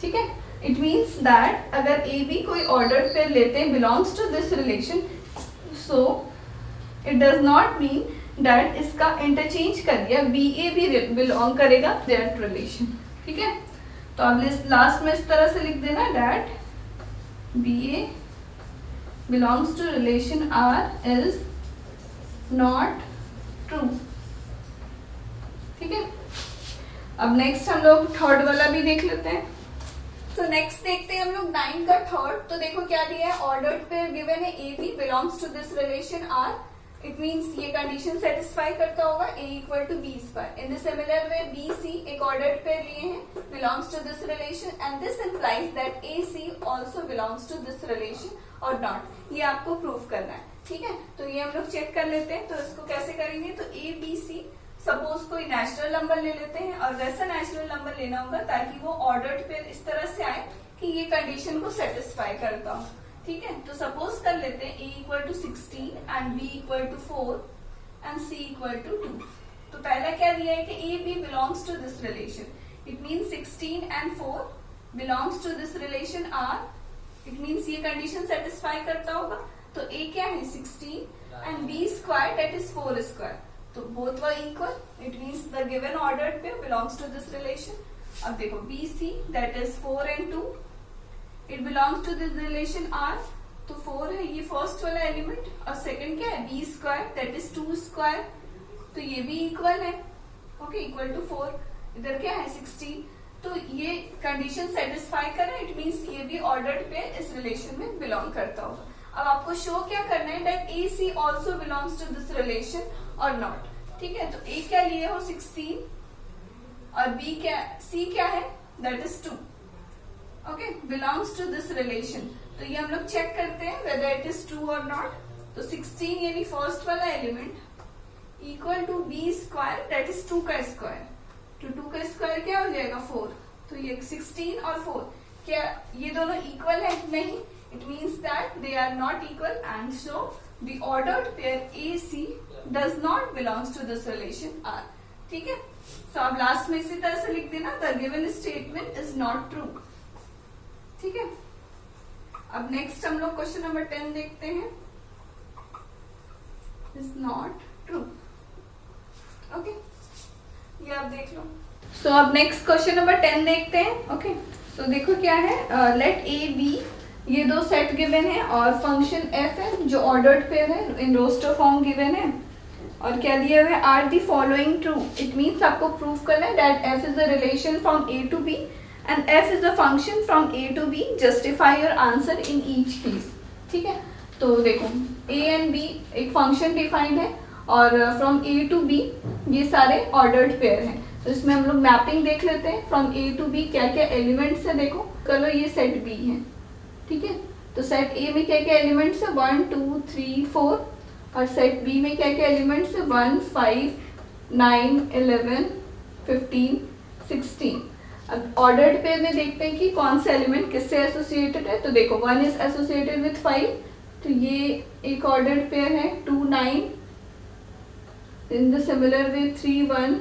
ठीक है, इट मीन्स दैट अगर ए बी कोई ऑर्डर्ड पेयर लेते हैं belongs to this relation, so it does not mean that इसका इंटरचेंज कर दिया बी ए भी बिलोंग करेगा दैट रिलेशन। ठीक है, तो अब लास्ट में इस तरह से लिख देना that b a belongs to relation R is not true. ठीक है, अब नेक्स्ट हम लोग थर्ड वाला भी देख लेते हैं। तो नेक्स्ट देखते हैं हम लोग 9 का थर्ड। तो देखो क्या दिया है, ऑर्डर्ड पेयर गिवन है a b belongs to this relation R. It means ये कंडीशन सेटिस्फाई करता होगा a equal to B square. In the similar way b c एक ऑर्डर्ड पेयर लिए हैं belongs to this relation and this implies that a c also belongs to this relation और not. ये आपको proof करना है। ठीक है, तो ये हम लोग चेक कर लेते हैं। तो इसको कैसे करेंगे, तो ए बी सी सपोज कोई नेचुरल नंबर ले लेते हैं और वैसा नेचुरल नंबर लेना होगा ताकि वो ऑर्डर्ड पेयर इस तरह से आए कि ये कंडीशन को सेटिस्फाई करता हो। ठीक है, तो सपोज कर लेते हैं a equal to 16 and b equal to 4 and c equal to 2। तो पहला क्या दिया है कि a b belongs to this relation. It means 16 and 4 belongs to this relation r। It means ये कंडीशन सेटिस्फाई करता होगा। तो a क्या है 16 and b square that is 4 square. तो both were equal, it means the given ordered pair belongs to this relation. अब देखो b c that is 4 and 2, it belongs to this relation R. तो 4 है ये first वाला element और second क्या है b square that is 2 square. तो ये भी इक्वल है, ओके, इक्वल टू 4। इधर क्या है 16 तो ये कंडीशन सेटिस्फाई करें, इट मीन्स ये भी ऑर्डर्ड पेयर इस रिलेशन में बिलोंग करता होगा। अब आपको शो क्या करना है, that a c also belongs to this relation और नॉट। ठीक है, तो ए क्या लिए हो 16 और बी क्या, सी क्या है, that is 2। Okay, belongs to this relation. तो ये हम लोग चेक करते हैं वेदर इट इज ट्रू और नॉट। तो 16 यानी फर्स्ट वाला element equal to B square, that is 2 का स्क्वायर। तो 2 का स्क्वायर क्या हो जाएगा 4। तो ये 16 और 4 क्या ये दोनों इक्वल है, नहीं, it means that they are not equal and so the ordered pair a c does not belongs to this relation R. ठीक है, सो अब लास्ट में इसी तरह से लिख देना, the given statement is not true. ठीक है, अब नेक्स्ट हम लोग क्वेश्चन नंबर 10 देखते हैं, इज नॉट ट्रू। ओके, ये आप देख लो। सो अब नेक्स्ट क्वेश्चन नंबर 10 देखते हैं। ओके, सो देखो क्या है, लेट ए बी, ये दो सेट गिवन है और फंक्शन एफ है जो ऑर्डर्ड पेयर है, इन रोस्टर फॉर्म गिवन है और क्या दिया हुआ है, are the following true. It means आपको प्रूव करना है that F is the relation from a to b and f is the function from a to b. Justify your answer in each case. ठीक है, तो देखो a and b एक function defined है और फ्रॉम ए टू बी ये सारे ordered pair हैं। तो इसमें हम लोग मैपिंग देख लेते हैं, फ्रॉम ए टू बी क्या क्या एलिमेंट्स है। देखो चलो ये सेट बी है, ठीक है, तो सेट ए में क्या क्या एलिमेंट्स है, 1 2 3 4 और सेट बी में क्या क्या एलिमेंट्स है, 1 5 9 11 15 16। अब ऑर्डर्ड पेयर में देखते हैं कि कौन से एलिमेंट किससे एसोसिएटेड है। तो देखो 1 इज एसोसिएटेड विथ 5, तो ये एक ऑर्डर्ड पेयर है। 2 9, इन द सिमिलर वे 3 1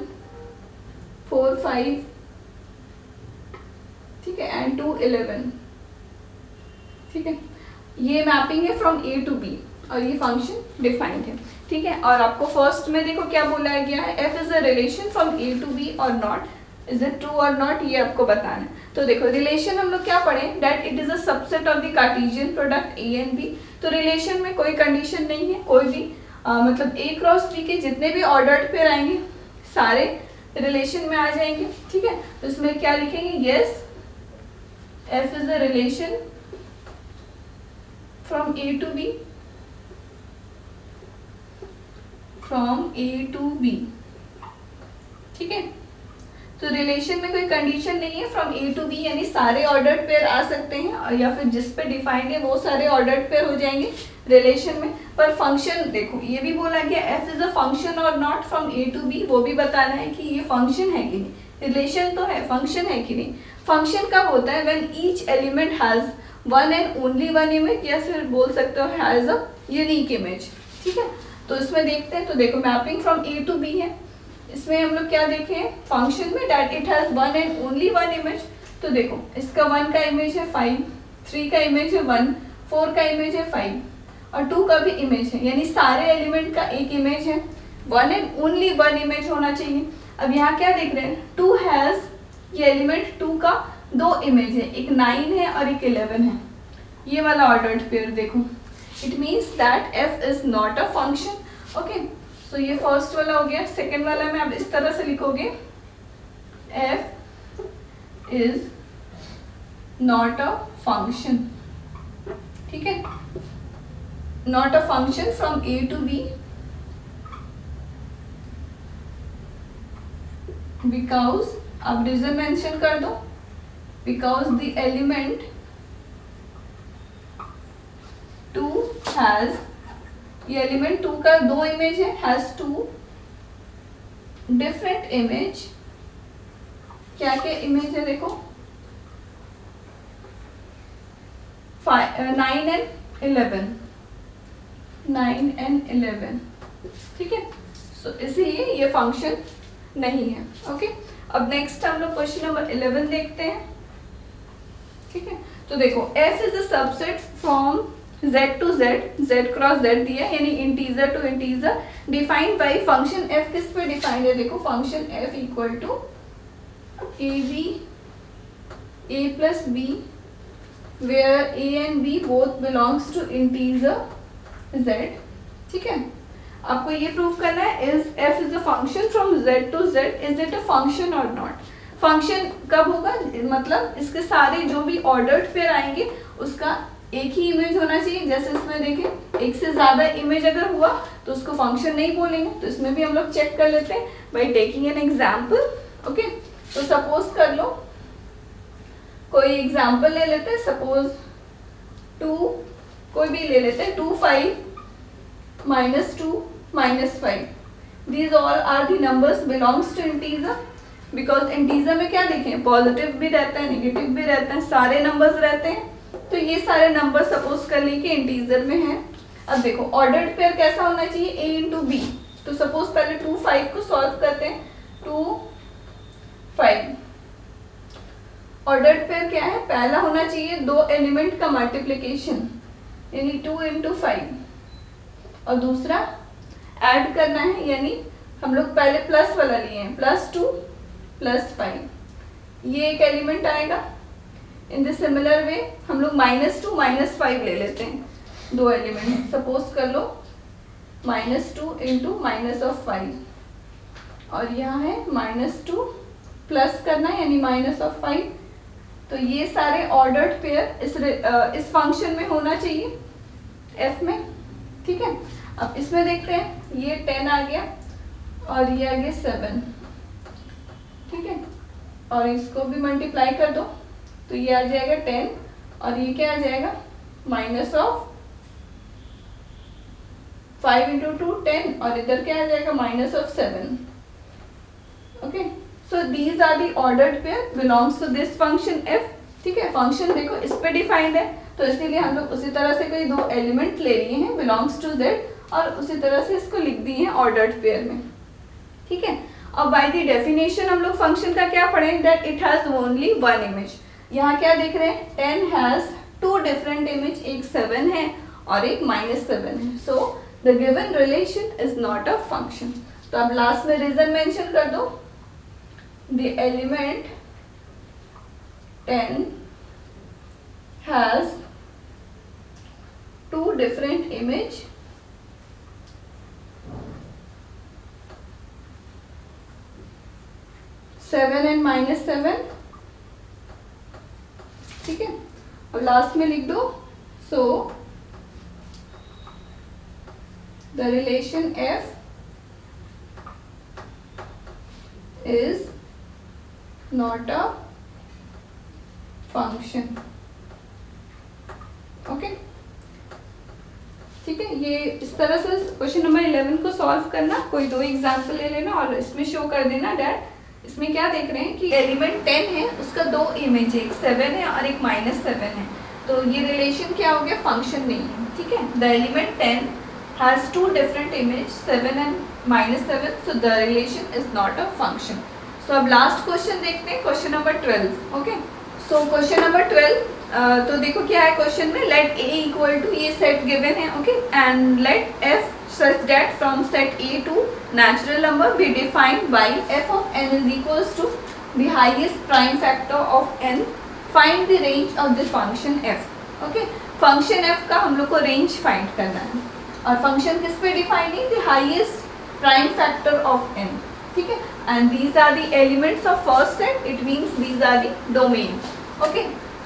4 5, ठीक है, एंड 2 11। ठीक है, ये मैपिंग है फ्रॉम ए टू बी और ये फंक्शन डिफाइंड है। ठीक है, और आपको फर्स्ट में देखो क्या बोला गया है, f is a relation from a to b और नॉट, इज इट ट्रू और नॉट, ये आपको बताना है। तो देखो रिलेशन हम लोग क्या पढ़े, that it is a subset of the Cartesian product a and b. तो रिलेशन में कोई कंडीशन नहीं है, कोई भी मतलब ए क्रॉस बी के जितने भी ऑर्डर्ड पेयर आएंगे सारे रिलेशन में आ जाएंगे। ठीक है, तो इसमें क्या लिखेंगे, yes f is a relation from a to b, from a to b. ठीक है, तो रिलेशन में कोई कंडीशन नहीं है, फ्रॉम ए टू बी यानी सारे ऑर्डर्ड पेयर आ सकते हैं और या फिर जिस पे डिफाइंड है वो सारे ऑर्डर्ड पेयर हो जाएंगे रिलेशन में। पर फंक्शन देखो ये भी बोला गया एफ इज अ फंक्शन और not from a to b, वो भी बताना है कि ये फंक्शन है कि नहीं, रिलेशन तो है, फंक्शन है कि नहीं। फंक्शन कब होता है, when each element has one and only one image, या फिर बोल सकते हो हैज अ यूनिक इमेज। ठीक है, तो इसमें देखते हैं, तो देखो mapping from a to b है, इसमें हम लोग क्या देखें फंक्शन में, that it has one and only one image. तो देखो इसका 1 का इमेज है 5, 3 का इमेज है 1, 4 का इमेज है 5 और 2 का भी इमेज है, यानी सारे एलिमेंट का एक इमेज है, one and only one image होना चाहिए। अब यहाँ क्या देख रहे हैं, 2 हैज, ये एलिमेंट 2 का 2 इमेज है, एक 9 है और एक 11 है, ये वाला ऑर्डर्ड पेयर देखो, it means that F is not a function. Okay, so ये फर्स्ट वाला हो गया। सेकेंड वाला में आप इस तरह से लिखोगे, f is not a function. ठीक है, not a function from a to b because, अब रीजन मेंशन कर दो, बिकॉज द एलिमेंट 2 हैज, ये एलिमेंट 2 का 2 इमेज है, हैज 2 डिफरेंट इमेज। क्या क्या इमेज है देखो, 9 एंड 11, 9 एंड 11। ठीक है, सो इसीलिए ये फंक्शन नहीं है। ओके, अब नेक्स्ट हम लोग क्वेश्चन नंबर 11 देखते हैं। ठीक है, तो देखो f is a subset from z to z, z cross z दिया यानी integer to integer, defined by function f। किस पे डिफाइंड है, देखो फंक्शन f equal to a b a plus b, where a and b both belongs to integer z। ठीक है, आपको ये प्रूव करना है, is f is a function from z to z, is it a function और not. Function कब होगा, मतलब इसके सारे जो भी ऑर्डर्ड पेयर आएंगे उसका एक ही इमेज होना चाहिए। जैसे इसमें देखें एक से ज्यादा इमेज अगर हुआ तो उसको फंक्शन नहीं बोलेंगे। तो इसमें भी हम लोग चेक कर लेते हैं by taking an example. Okay, तो सपोज कर लो, कोई एग्जाम्पल ले लेते हैं, सपोज 2, कोई भी ले लेते हैं, 2 5 -2 -5, these all are the numbers belongs to integer, because integer में क्या देखें, पॉजिटिव भी रहता है, नेगेटिव भी रहता है, सारे नंबर्स रहते हैं। तो ये सारे नंबर सपोज कर ली कि इंटीजर में है। अब देखो ऑर्डर्ड पेयर कैसा होना चाहिए, a इंटू बी। तो सपोज पहले 2 5 को सॉल्व करते हैं, 2 5। ऑर्डर्ड पेयर क्या है, पहला होना चाहिए 2 एलिमेंट का मल्टीप्लिकेशन यानी 2 इंटू 5, और दूसरा ऐड करना है, यानी हम लोग पहले प्लस वाला लिए हैं, +2 +5, ये एक एलिमेंट आएगा। इन द सिमिलर वे हम लोग -2 -5 ले लेते हैं, 2 एलिमेंट, सपोज कर लो -2 इंटू -5, और यहाँ है -2 प्लस करना है यानी -5। तो ये सारे ऑर्डर्ड पेयर इस फंक्शन में होना चाहिए f में, ठीक है। अब इसमें देखते हैं, ये 10 आ गया और ये आ गया 7, ठीक है, और इसको भी मल्टीप्लाई कर दो तो ये आ जाएगा 10, और ये क्या आ जाएगा -5 इंटू 2 10, और इधर क्या आ जाएगा -7। Okay, so these are the ordered pair belongs to this function f, ठीक है। फंक्शन देखो इस पे डिफाइंड है, तो इसीलिए हम लोग उसी तरह से कोई 2 एलिमेंट ले लिए हैं बिलोंग्स टू z, और उसी तरह से इसको लिख दिए हैं ऑर्डर्ड पेयर में, ठीक है। अब बाय द डेफिनेशन हम लोग फंक्शन का क्या पढ़ेंगे, that it has only 1 image. यहाँ क्या देख रहे हैं, 10 हैज 2 डिफरेंट इमेज, एक 7 है और एक -7 है। So the given relation is not a function. तो अब लास्ट में रीजन मेंशन कर दो, the element 10 has 2 different image, -7 and -7, ठीक है। और लास्ट में लिख दो, सो the relation f is not a function. Okay, ठीक है। ये इस तरह से क्वेश्चन नंबर 11 को सॉल्व करना, कोई 2 एग्जाम्पल ले लेना और इसमें शो कर देना डैट इसमें क्या देख रहे हैं कि एलिमेंट 10 है, उसका 2 इमेज है, एक 7 है और एक -7 है। तो ये रिलेशन क्या हो गया, फंक्शन नहीं है, ठीक है। The element 10 has 2 different image, 7 and -7, so the relation is not a function. So अब लास्ट क्वेश्चन देखते हैं, question number 12। Okay, so question number 12, तो देखो क्या है क्वेश्चन में, लेट a इक्वल टू, ये सेट गिवन है, okay, and let f such that from set a to natural number be defined by f of n is equals to the highest prime factor of n, find the range of the function f। Okay, function f का हम लोग को range find करना है, और function किस पे defined है, the highest prime factor of n, ठीक है। And these are the elements of first set, it means these are the domain. Okay,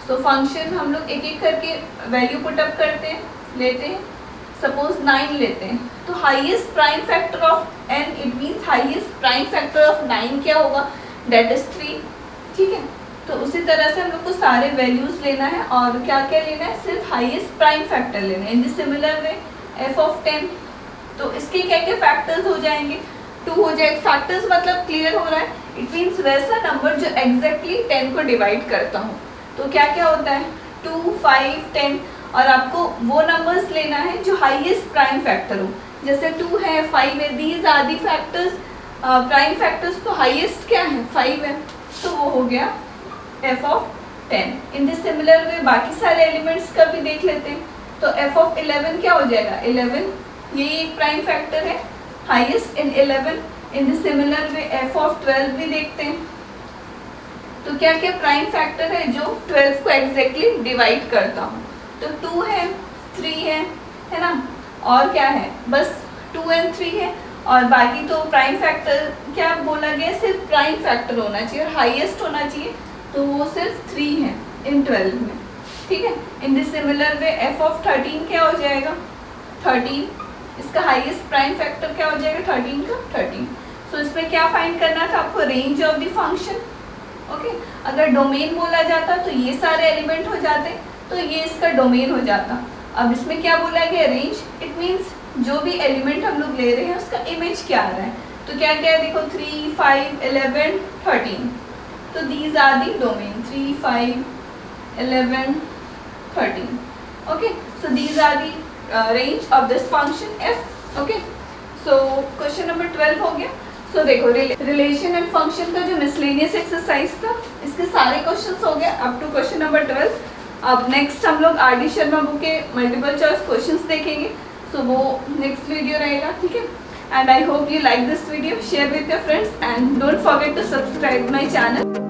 so function हम लोग एक एक करके वैल्यू पुट अप करते हैं, लेते हैं, सपोज 9 लेते हैं, तो highest prime factor of n, it means highest prime factor of 9 क्या होगा, डेट इज 3, ठीक है। तो उसी तरह से हम लोग को सारे वैल्यूज लेना है, और क्या क्या लेना है, सिर्फ हाईएस्ट प्राइम फैक्टर लेना है। इन the similar way f of 10, तो इसके क्या क्या फैक्टर्स हो जाएंगे, 2 हो जाएगा। फैक्टर्स मतलब क्लियर हो रहा है, इट मीन्स वैसा नंबर जो एग्जैक्टली 10 को डिवाइड करता हूँ। तो क्या क्या होता है, 2 5 10, और आपको वो नंबर्स लेना है जो हाईएस्ट प्राइम फैक्टर हो, जैसे 2 है 5 है, these are the factors, prime factors, तो हाईएस्ट क्या है 5 है, तो वो हो गया f of 10। In the similar way बाकी सारे एलिमेंट्स का भी देख लेते हैं, तो f ऑफ 11 क्या हो जाएगा, 11, ये एक प्राइम फैक्टर है, highest in 11। In the similar way f of 12 भी देखते हैं, तो क्या क्या प्राइम फैक्टर है जो 12 को एग्जैक्टली डिवाइड करता हूँ, तो 2 है 3 है ना, और क्या है, बस 2 and 3 है, और बाकी तो प्राइम फैक्टर क्या बोला गया, सिर्फ प्राइम फैक्टर होना चाहिए और हाईएस्ट होना चाहिए, तो वो सिर्फ 3 है इन 12 में, ठीक है। In this similar way F of 13 क्या हो जाएगा 13, इसका हाईएस्ट प्राइम फैक्टर क्या हो जाएगा 13 का 13। सो इसमें क्या फाइंड करना था आपको, range of the function, okay. अगर डोमेन बोला जाता तो ये सारे एलिमेंट हो जाते, तो ये इसका डोमेन हो जाता। अब इसमें क्या बोला गया, रेंज, इट मीन्स जो भी एलिमेंट हम लोग ले रहे हैं उसका इमेज क्या आ रहा है, तो क्या क्या है देखो 3, 5, 11, 13, तो दीज आर दी डोमेन 3, 5, 11, 13, okay. So these are the range of this function f, okay. So question number 12 हो गया। सो देखो रिलेशन एंड फंक्शन का जो मिसलेनियस एक्सरसाइज था, इसके सारे क्वेश्चंस हो गए अप टू क्वेश्चन नंबर 12। अब नेक्स्ट हम लोग आर डी शर्मा बुक के मल्टीपल चॉइस क्वेश्चंस देखेंगे, सो वो नेक्स्ट वीडियो रहेगा, ठीक है। And I hope you like this video, share with your friends and don't forget to subscribe my channel.